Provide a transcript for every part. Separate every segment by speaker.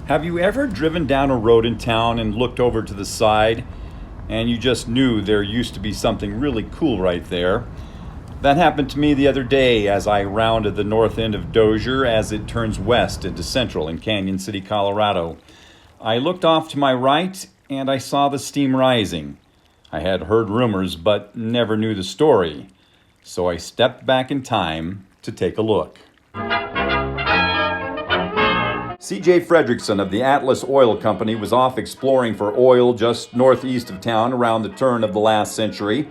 Speaker 1: Have you ever driven down a road in town and looked over to the side and you just knew there used to be something really cool right there? That happened to me the other day as I rounded the north end of Dozier as it turns west into Central in Canyon City, Colorado. I looked off to my right and I saw the steam rising. I had heard rumors but never knew the story, so I stepped back in time to take a look. C.J. Fredrickson of the Atlas Oil Company was off exploring for oil just northeast of town around the turn of the last century.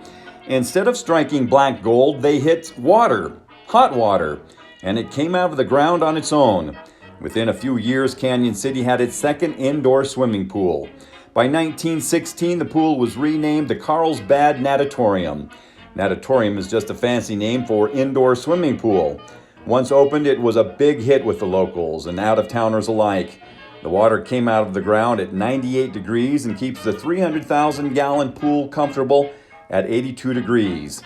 Speaker 1: Instead of striking black gold, they hit water, hot water, and it came out of the ground on its own. Within a few years, Canyon City had its second indoor swimming pool. By 1916, the pool was renamed the Carlsbad Natatorium. Natatorium is just a fancy name for indoor swimming pool. Once opened, it was a big hit with the locals and out-of-towners alike. The water came out of the ground at 98 degrees and keeps the 300,000-gallon pool comfortable at 82 degrees.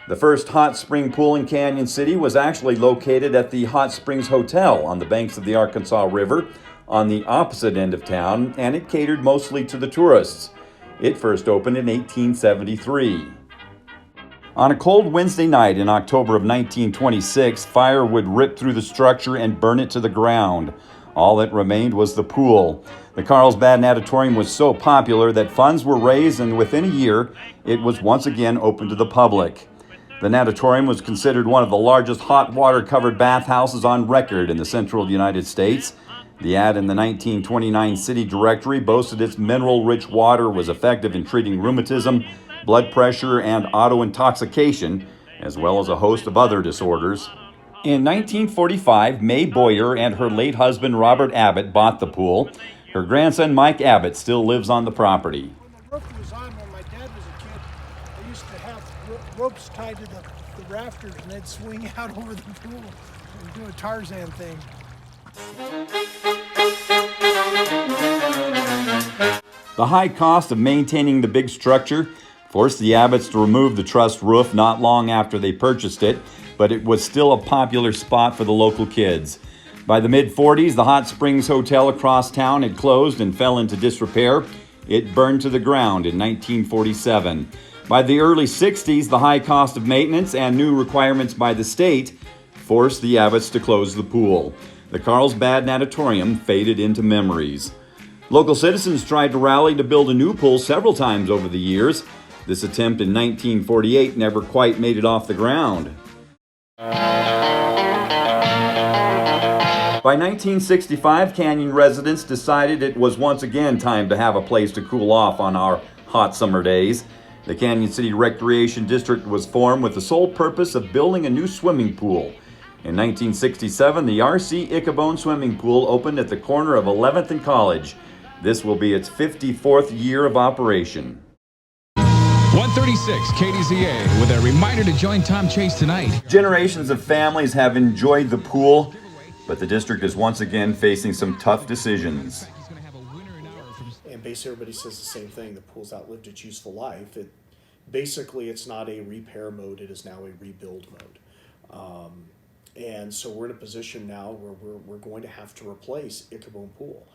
Speaker 1: The first hot spring pool in Canyon City was actually located at the Hot Springs Hotel on the banks of the Arkansas River on the opposite end of town, and it catered mostly to the tourists. It first opened in 1873. On a cold Wednesday night in October of 1926, fire would rip through the structure and burn it to the ground. All that remained was the pool. The Carlsbad Natatorium was so popular that funds were raised, and within a year, it was once again open to the public. The Natatorium was considered one of the largest hot water-covered bathhouses on record in the central United States. The ad in the 1929 City Directory boasted its mineral-rich water was effective in treating rheumatism, blood pressure, and auto-intoxication, as well as a host of other disorders. In 1945, May Boyer and her late husband Robert Abbott bought the pool. Her grandson Mike Abbott still lives on the property.
Speaker 2: When the roof was on, when my dad was a kid, I used to have ropes tied to the rafters, and they'd swing out over the pool and do a Tarzan thing.
Speaker 1: The high cost of maintaining the big structure forced the Abbotts to remove the trussed roof not long after they purchased it, but it was still a popular spot for the local kids. By the mid-40s, the Hot Springs Hotel across town had closed and fell into disrepair. It burned to the ground in 1947. By the early 60s, the high cost of maintenance and new requirements by the state forced the Abbotts to close the pool. The Carlsbad Natatorium faded into memories. Local citizens tried to rally to build a new pool several times over the years. This attempt in 1948 never quite made it off the ground. By 1965, Canyon residents decided it was once again time to have a place to cool off on our hot summer days. The Canyon City Recreation District was formed with the sole purpose of building a new swimming pool. In 1967, the R.C. Ickabone Swimming Pool opened at the corner of 11th and College. This will be its 54th year of operation.
Speaker 3: 136 KDZA with a reminder to join Tom Chase tonight.
Speaker 1: Generations of families have enjoyed the pool, but the district is once again facing some tough decisions.
Speaker 4: And basically everybody says the same thing. The pool's outlived its useful life. Basically it's not a repair mode, it is now a rebuild mode. And so we're in a position now where we're going to have to replace Ickabone Pool.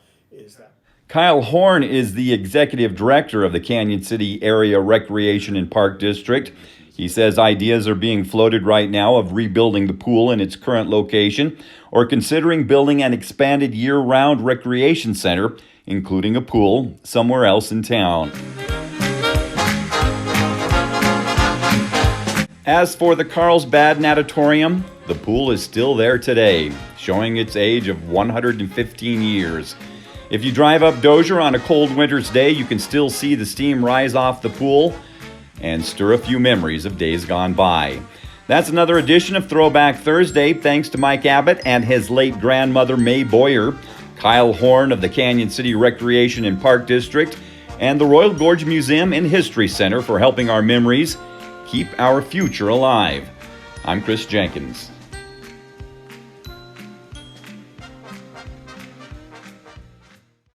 Speaker 1: Kyle Horn is the executive director of the Canyon City Area Recreation and Park District. He says ideas are being floated right now of rebuilding the pool in its current location or considering building an expanded year-round recreation center, including a pool, somewhere else in town. As for the Carlsbad Natatorium, the pool is still there today, showing its age of 115 years. If you drive up Dozier on a cold winter's day, you can still see the steam rise off the pool and stir a few memories of days gone by. That's another edition of Throwback Thursday, thanks to Mike Abbott and his late grandmother May Boyer, Kyle Horn of the Canyon City Recreation and Park District, and the Royal Gorge Museum and History Center for helping our memories keep our future alive. I'm Chris Jenkins.